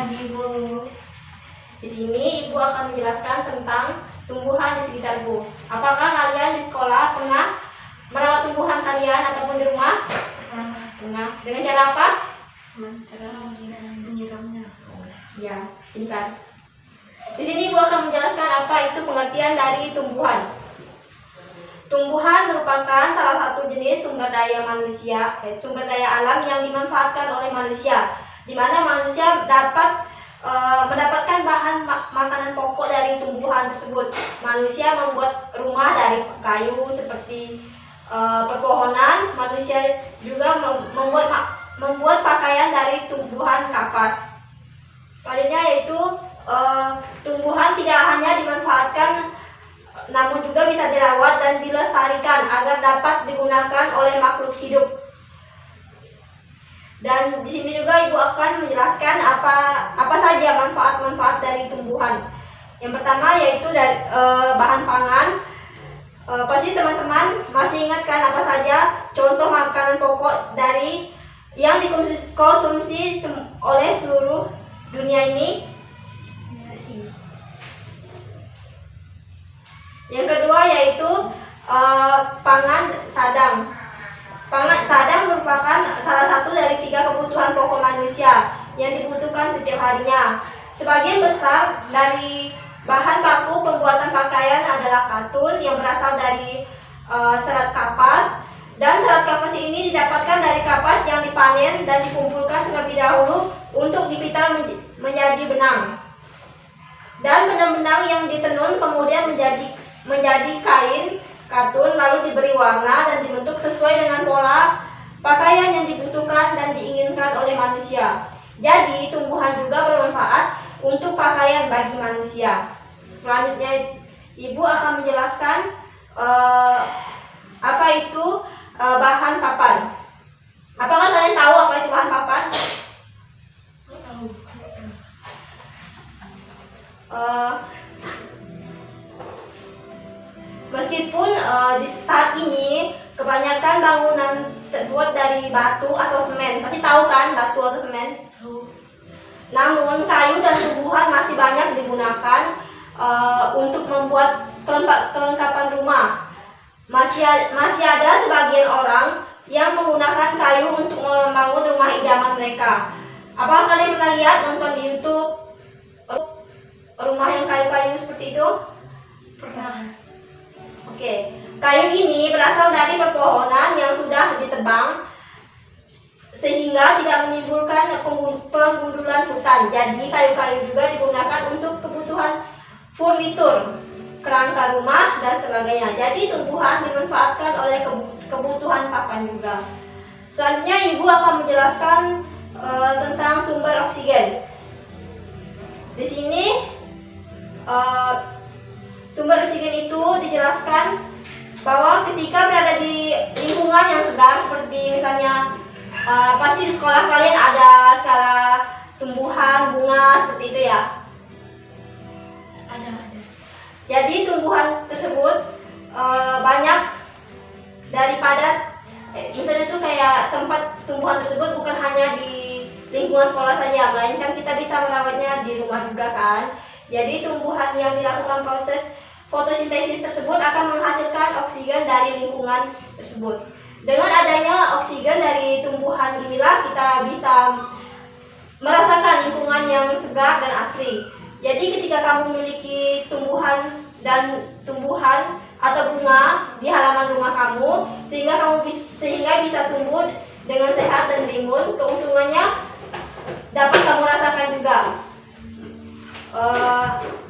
pagi, Bu. Di sini Ibu akan menjelaskan tentang tumbuhan di sekitar Bu. Apakah kalian di sekolah pernah merawat tumbuhan kalian ataupun di rumah? Pernah. Dengan cara apa? Cara menyiramnya. Ya, pintar. Di sini Ibu akan menjelaskan apa itu pengertian dari tumbuhan. Tumbuhan merupakan salah satu jenis sumber daya manusia, sumber daya alam yang dimanfaatkan oleh manusia, di mana manusia dapat mendapatkan bahan makanan pokok dari tumbuhan tersebut. Manusia membuat rumah dari kayu seperti pepohonan. Manusia juga membuat pakaian dari tumbuhan kapas. Selanjutnya yaitu tumbuhan tidak hanya dimanfaatkan, namun juga bisa dirawat dan dilestarikan agar dapat digunakan oleh makhluk hidup. Dan di sini juga Ibu akan menjelaskan apa saja manfaat-manfaat dari tumbuhan. Yang pertama yaitu dari bahan pangan. Pasti teman-teman masih ingat kan apa saja contoh makanan pokok dari yang dikonsumsi oleh seluruh dunia ini? Yang kedua yaitu pangan sadang. Pangan sadang merupakan salah satu dari 3 kebutuhan pokok manusia yang dibutuhkan setiap harinya. Sebagian besar dari bahan baku pembuatan pakaian adalah katun yang berasal dari serat kapas, dan serat kapas ini didapatkan dari kapas yang dipanen dan dikumpulkan terlebih dahulu untuk dipital menjadi benang. Dan benang-benang yang ditenun kemudian menjadi kain katun, lalu diberi warna dan dibentuk sesuai dengan pola pakaian yang dibutuhkan dan diinginkan oleh manusia. Jadi tumbuhan juga bermanfaat untuk pakaian bagi manusia. Selanjutnya Ibu akan menjelaskan apa itu bahan papan. Apakah kalian tahu apa itu bahan papan? Meskipun di saat ini kebanyakan bangunan terbuat dari batu atau semen, pasti tahu kan batu atau semen? Namun kayu dan tumbuhan masih banyak digunakan untuk membuat kelengkapan rumah. Masih ada sebagian orang yang menggunakan kayu untuk membangun rumah idaman mereka. Apakah kalian pernah lihat nonton di YouTube rumah yang kayu-kayu seperti itu? Pernah. Oke, kayu ini berasal dari pepohonan yang sudah ditebang sehingga tidak menimbulkan penggundulan hutan. Jadi kayu-kayu juga digunakan untuk kebutuhan furnitur, kerangka rumah dan sebagainya. Jadi tumbuhan dimanfaatkan oleh kebutuhan pakan juga. Selanjutnya Ibu akan menjelaskan tentang sumber oksigen. Di sini sumber oksigen itu dijelaskan bahwa ketika berada di lingkungan yang segar, seperti misalnya pasti di sekolah kalian ada skala tumbuhan, bunga seperti itu ya. Ada. Jadi tumbuhan tersebut banyak daripada misalnya itu kayak tempat tumbuhan tersebut bukan hanya di lingkungan sekolah saja, melainkan kita bisa merawatnya di rumah juga kan. Jadi tumbuhan yang dilakukan proses fotosintesis tersebut akan menghasilkan oksigen dari lingkungan tersebut. Dengan adanya oksigen dari tumbuhan inilah kita bisa merasakan lingkungan yang segar dan asri. Jadi ketika kamu memiliki tumbuhan atau bunga di halaman rumah kamu, sehingga bisa tumbuh dengan sehat dan rimbun, keuntungannya dapat kamu rasakan juga.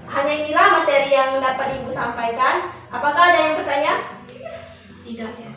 Hanya inilah materi yang dapat Ibu sampaikan. Apakah ada yang bertanya? Tidak ya.